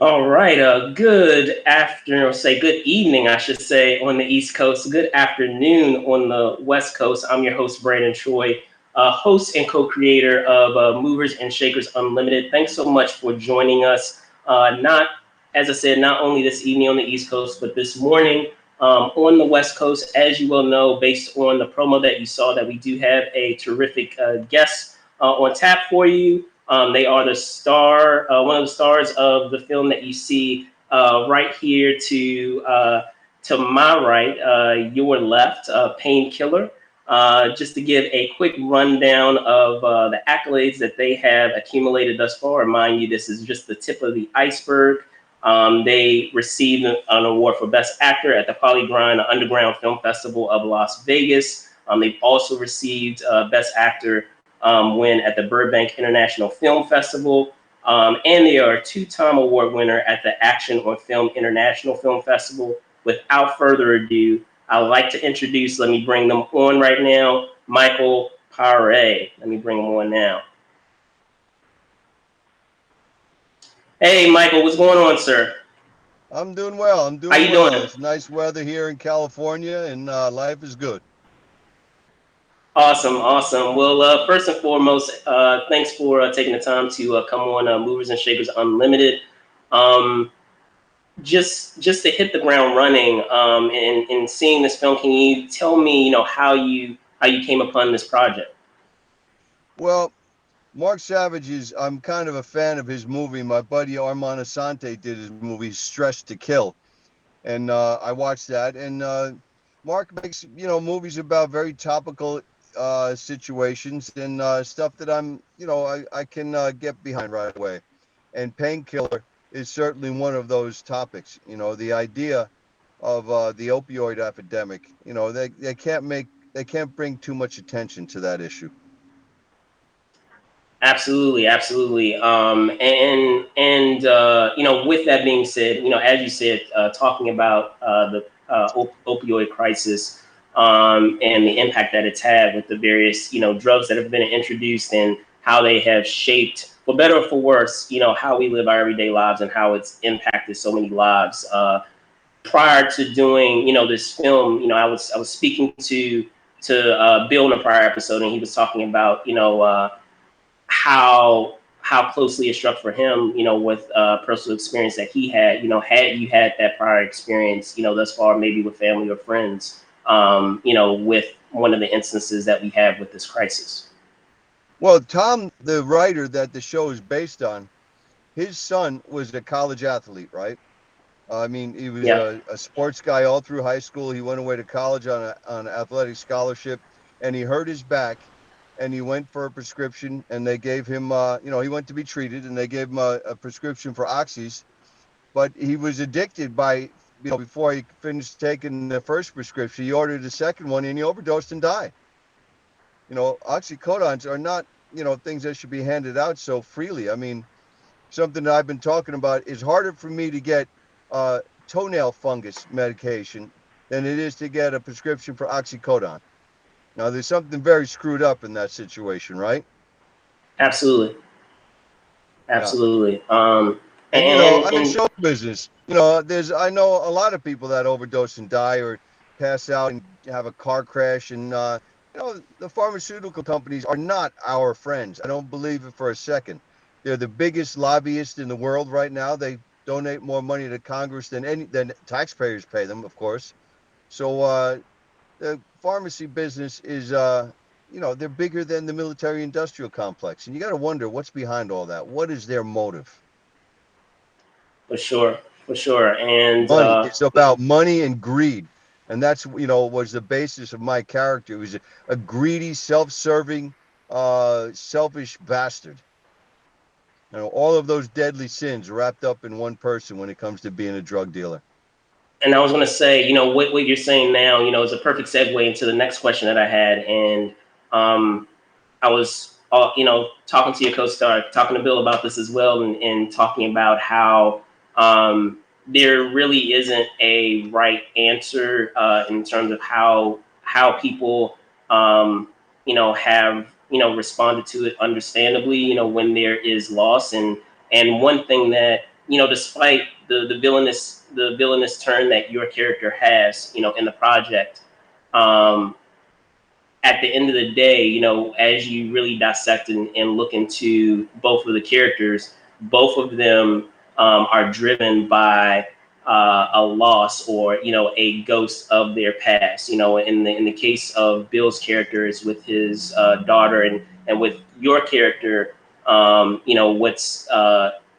All right. Good afternoon, or say good evening, I should say, on the East Coast. Good afternoon on the West Coast. I'm your host, Brandon Troy, host and co-creator of Movers and Shakers Unlimited. Thanks so much for joining us. Not, as I said, not only this evening on the East Coast, but this morning on the West Coast. As you well know, based on the promo that you saw, that we do have a terrific guest on tap for you. They are the star, one of the stars of the film that you see right here to my right, your left, Painkiller. Just to give a quick rundown of the accolades that they have accumulated thus far. Remind you, this is just the tip of the iceberg. They received an award for Best Actor at the Polygon Underground Film Festival of Las Vegas. They've also received Best Actor win at the Burbank International Film Festival. And they are a two-time award winner at the Action on Film International Film Festival. Without further ado, I'd like to introduce, let me bring them on right now, Michael Pare. Let me bring him on now. Hey, Michael, what's going on, sir? I'm doing well. I'm How doing you well. doing? It's nice weather here in California, and life is good. Awesome, awesome. Well, first and foremost, thanks for taking the time to come on Movers and Shakers Unlimited. Um, just to hit the ground running in seeing this film, can you tell me, how you came upon this project? Well, Mark Savage is, I'm kind of a fan of his movie. My buddy Armand Asante did his movie Stress to Kill. And I watched that. And Mark makes, movies about very topical situations and stuff that I can get behind right away. And Painkiller is certainly one of those topics. The idea of the opioid epidemic. They can't bring too much attention to that issue. Absolutely, absolutely. With that being said, as you said, talking about the opioid crisis and the impact that it's had with the various, drugs that have been introduced and how they have shaped, for better or for worse, how we live our everyday lives and how it's impacted so many lives. Prior to doing, this film, I was speaking to Bill in a prior episode, and he was talking about, how closely it struck for him, with personal experience that he had. Had you had that prior experience, thus far, maybe with family or friends, with one of the instances that we have with this crisis. Well, Tom, the writer that the show is based on, his son was a college athlete, right? I mean, he was Yeah, a sports guy all through high school. He went away to college on an athletic scholarship, and he hurt his back, and he went for a prescription, and they gave him, he went to be treated, and they gave him a prescription for oxys, but he was addicted before he finished taking the first prescription, he ordered the second one, and he overdosed and died. Oxycodons are not, things that should be handed out so freely. I mean, something that I've been talking about is harder for me to get uh, toenail fungus medication than it is to get a prescription for oxycodone. Now, there's something very screwed up in that situation, right? absolutely, Yeah. absolutely. And And I'm in show business. I know a lot of people that overdose and die or pass out and have a car crash. And the pharmaceutical companies are not our friends. I don't believe it for a second. They're the biggest lobbyists in the world right now. They donate more money to Congress than taxpayers pay them, of course. So the pharmacy business is, they're bigger than the military industrial complex. And you got to wonder what's behind all that. What is their motive? for sure, for sure. And Money. It's about money and greed. And that's, was the basis of my character. It was a greedy, self-serving, selfish bastard. All of those deadly sins wrapped up in one person when it comes to being a drug dealer. I was going to say, what you're saying now, is a perfect segue into the next question that I had. And um, I was, talking to your co-star, talking to Bill about this as well, and talking about how there really isn't a right answer in terms of how people, have responded to it understandably, when there is loss. And one thing that despite the villainous turn that your character has, in the project, um, at the end of the day, as you really dissect and look into both of the characters, both of them are driven by a loss, or a ghost of their past. In the case of Bill's character is with his daughter, and with your character,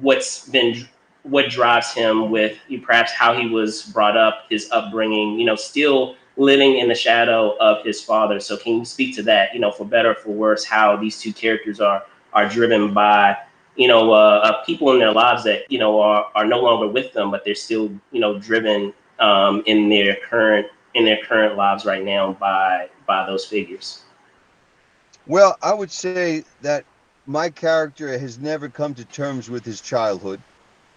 what's been what drives him with perhaps how he was brought up, his upbringing, still living in the shadow of his father. So can you speak to that, for better or for worse, how these two characters are driven by, people in their lives that, are no longer with them, but they're still, driven in their current lives right now by those figures. Well, I would say that my character has never come to terms with his childhood,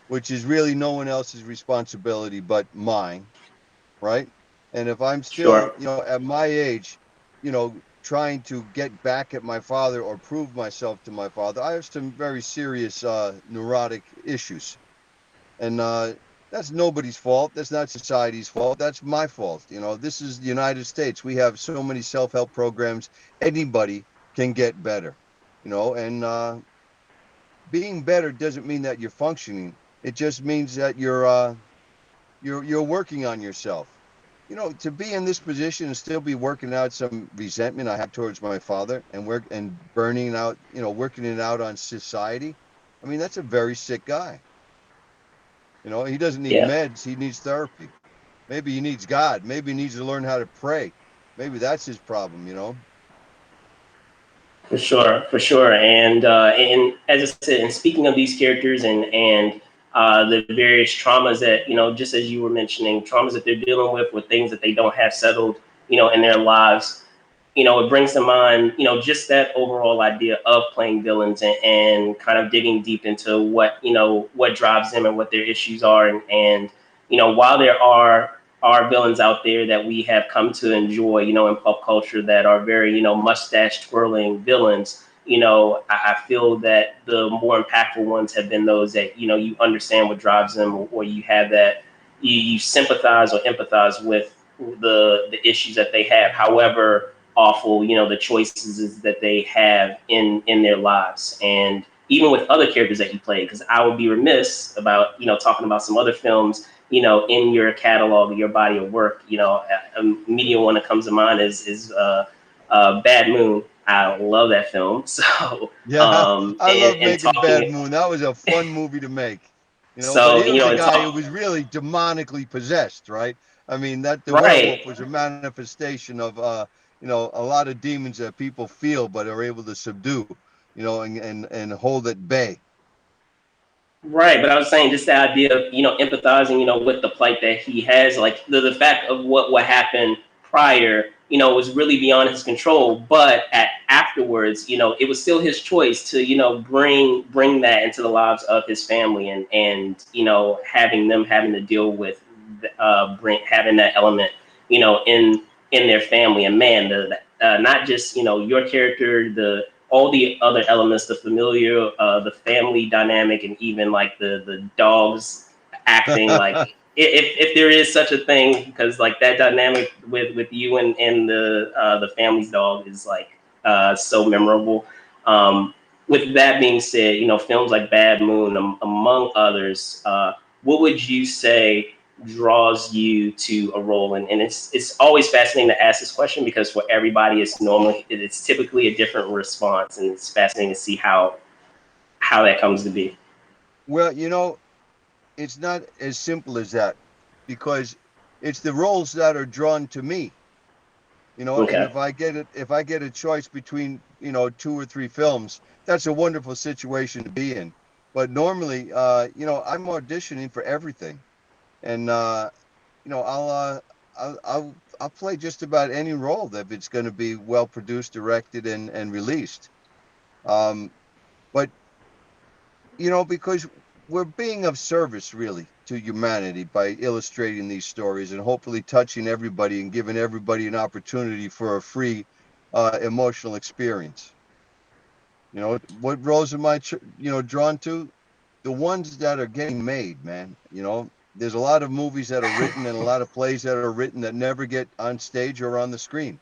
which is really no one else's responsibility but mine, right? And if I'm still, Sure. at my age, trying to get back at my father or prove myself to my father, I have some very serious neurotic issues. And that's nobody's fault. That's not society's fault. That's my fault. This is the United States. We have so many self-help programs. Anybody can get better, and being better doesn't mean that you're functioning. It just means that you're working on yourself. To be in this position and still be working out some resentment I have towards my father, and burning out, working it out on society. I mean, that's a very sick guy. He doesn't need Yeah. meds. He needs therapy. Maybe he needs God. Maybe he needs to learn how to pray. Maybe that's his problem. For sure, and as I said, and speaking of these characters and the various traumas that, just as you were mentioning, traumas that they're dealing with things that they don't have settled, in their lives, it brings to mind, just that overall idea of playing villains, and kind of digging deep into what drives them and what their issues are. And while there are villains out there that we have come to enjoy, in pop culture, that are very, mustache twirling villains, I feel that the more impactful ones have been those that, you understand what drives them, or you have that, you sympathize or empathize with the issues that they have, however awful, the choices is that they have in their lives. And even with other characters that he played, because I would be remiss about, talking about some other films, in your catalog, your body of work. A immediate one that comes to mind is Bad Moon. I love that film. So, Yeah, I love and making Bad talking, Moon. That was a fun movie to make. But so, here's a and guy who talk, was really demonically possessed, right? I mean, that the right. werewolf was a manifestation of a lot of demons that people feel but are able to subdue, and hold at bay. Right, but I was saying just the idea of, empathizing, with the plight that he has, like the fact of what happened prior, was really beyond his control. But afterwards, it was still his choice to, bring that into the lives of his family, and having to deal with having that element, in their family. And man, not just, your character, the all the other elements, the familiar, the family dynamic, and even like the dogs acting like, if there is such a thing, because like that dynamic with you and the family's dog is like so memorable. Um, with that being said, films like Bad Moon, among others, what would you say draws you to a role? And it's always fascinating to ask this question, because for everybody it's typically a different response, and it's fascinating to see how that comes to be. Well, it's not as simple as that, because it's the roles that are drawn to me. And Okay. if I get a choice between, two or three films, that's a wonderful situation to be in. But normally, I'm auditioning for everything. And I'll play just about any role if it's going to be well produced, directed, and released. Um, but because we're being of service, really, to humanity by illustrating these stories and hopefully touching everybody and giving everybody an opportunity for a free emotional experience. What roles am I drawn to? the ones that are getting made, man. There's a lot of movies that are written and a lot of plays that are written that never get on stage or on the screen.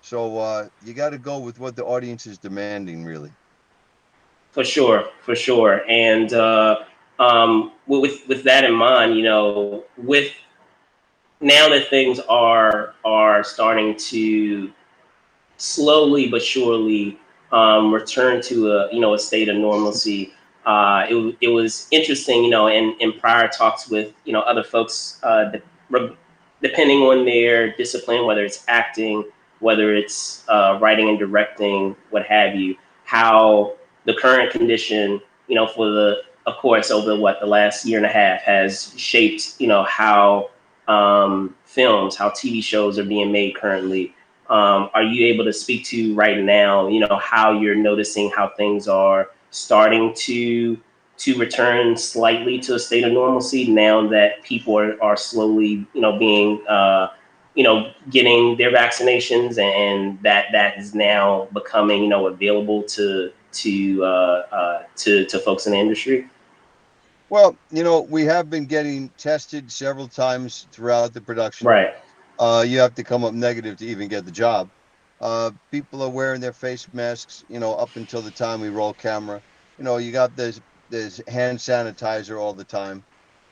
So you got to go with what the audience is demanding, really. For sure, for sure. And with that in mind, with now that things are starting to slowly but surely return to a state of normalcy. It was interesting, in prior talks with other folks, depending on their discipline, whether it's acting, whether it's writing and directing, what have you, how the current condition, for the of course over the last year and a half has shaped how films, how TV shows are being made currently. Are you able to speak to right now, how you're noticing how things are starting to return slightly to a state of normalcy now that people are slowly, being, getting their vaccinations, and that is now becoming, available to folks in the industry? Well, we have been getting tested several times throughout the production. Right. You have to come up negative to even get the job. People are wearing their face masks, up until the time we roll camera. You got this hand sanitizer all the time.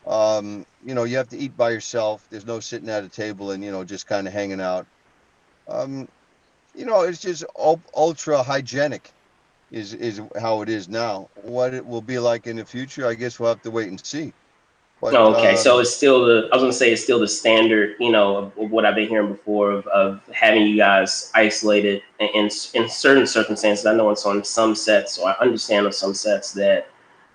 You have to eat by yourself. There's no sitting at a table and, just kind of hanging out. Um, it's just ultra hygienic is how it is now. What it will be like in the future, I guess we'll have to wait and see. But Oh, okay, so it's still I was gonna say it's still the standard, of what I've been hearing before of having you guys isolated in certain circumstances. I know it's on some sets, or I understand on some sets that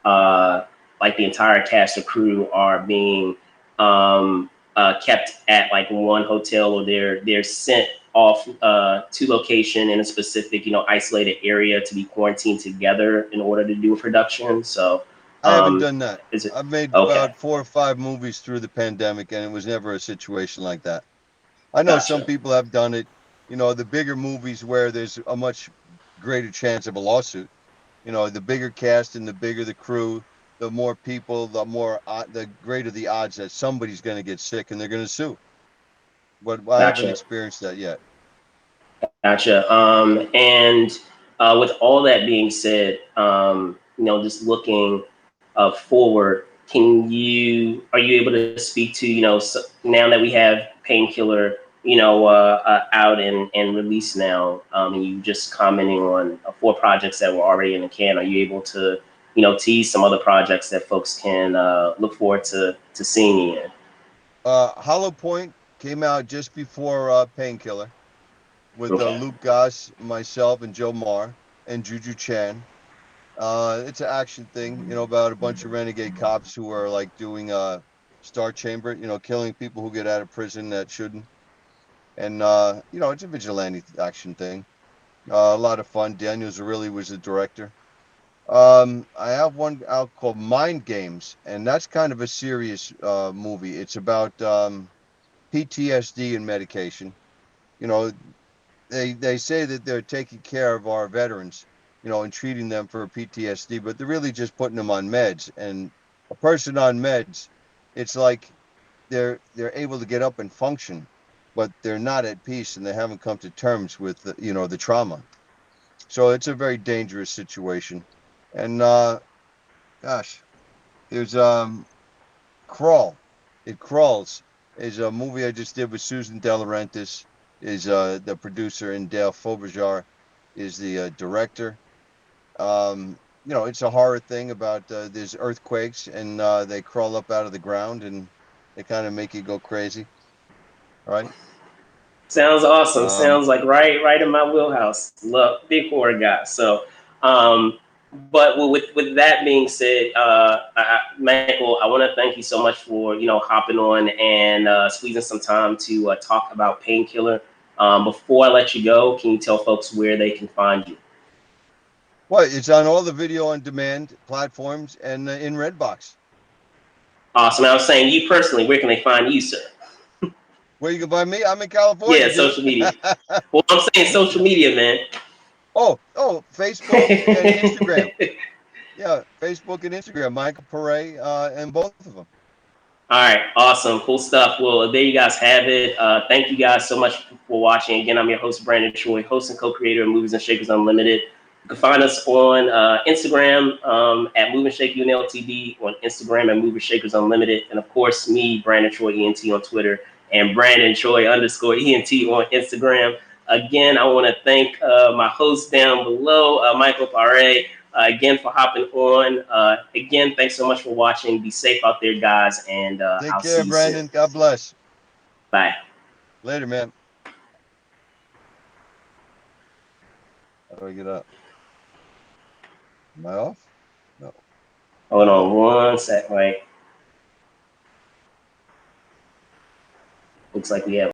uh, like the entire cast or crew are being kept at like one hotel, or they're sent off to location in a specific, isolated area to be quarantined together in order to do a production. So I haven't um, done that. is it I've made okay? about 4 or 5 movies through the pandemic, and it was never a situation like that. I know some Gotcha. people have done it. The bigger movies where there's a much greater chance of a lawsuit. The bigger cast and the bigger the crew, the more people, the greater the odds that somebody's going to get sick and they're going to sue. But I haven't Gotcha. experienced that yet. Gotcha. And with all that being said, just looking forward, are you able to speak to, now that we have Painkiller, out and released now, and you just commenting on 4 projects that were already in the can, are you able to, tease some other projects that folks can look forward to seeing you in? Hollow Point came out just before Painkiller with Okay. Luke Goss, myself, and Joe Marr and Juju Chan. It's an action thing, about a bunch of renegade cops who are like doing Star Chamber, killing people who get out of prison that shouldn't. And it's a vigilante action thing. A lot of fun. Daniel Zarrilli was the director. I have one out called Mind Games, and that's kind of a serious movie. It's about PTSD and medication. You know, they say that they're taking care of our veterans, and treating them for PTSD, but they're really just putting them on meds. And a person on meds, it's like they're able to get up and function, but they're not at peace and they haven't come to terms with the trauma. So it's a very dangerous situation. And gosh, there's Crawl. It Crawls is a movie I just did with Susan De Laurentiis, is the producer, and Dale Foberjar is the director. It's a horror thing about there's earthquakes and they crawl up out of the ground and they kind of make you go crazy, right? Sounds awesome. Um, Sounds like right in my wheelhouse. Love big horror guy. So, um, but with that being said, Michael, I want to thank you so much for hopping on and squeezing some time to talk about Painkiller. Before I let you go, can you tell folks where they can find you? well, it's on all the video on demand platforms and in Redbox. Awesome. I was saying you personally, where can they find you, sir? Where you can find me? I'm in California, Yeah, dude. social media. Well, I'm saying social media, man. Oh, Facebook and Instagram. Yeah, Facebook and Instagram, Michael Pare, and both of them. All right, awesome, cool stuff. Well, there you guys have it. Thank you guys so much for watching. Again, I'm your host, Brandon Troy, host and co-creator of Movies and Shakers Unlimited. You can find us on Instagram at Move and Shake UNLTD, on Instagram at Move and Shakers Unlimited, and of course, me, Brandon Troy ENT on Twitter, and Brandon Troy _ ENT on Instagram. Again, I want to thank my host down below, Michael Pare. Again, for hopping on. Again, thanks so much for watching. Be safe out there, guys, and Take I'll care, see you soon. Brandon. God bless. Bye. Later, man. How do I get up? Am I off? No. Hold on one sec, right? Looks like we have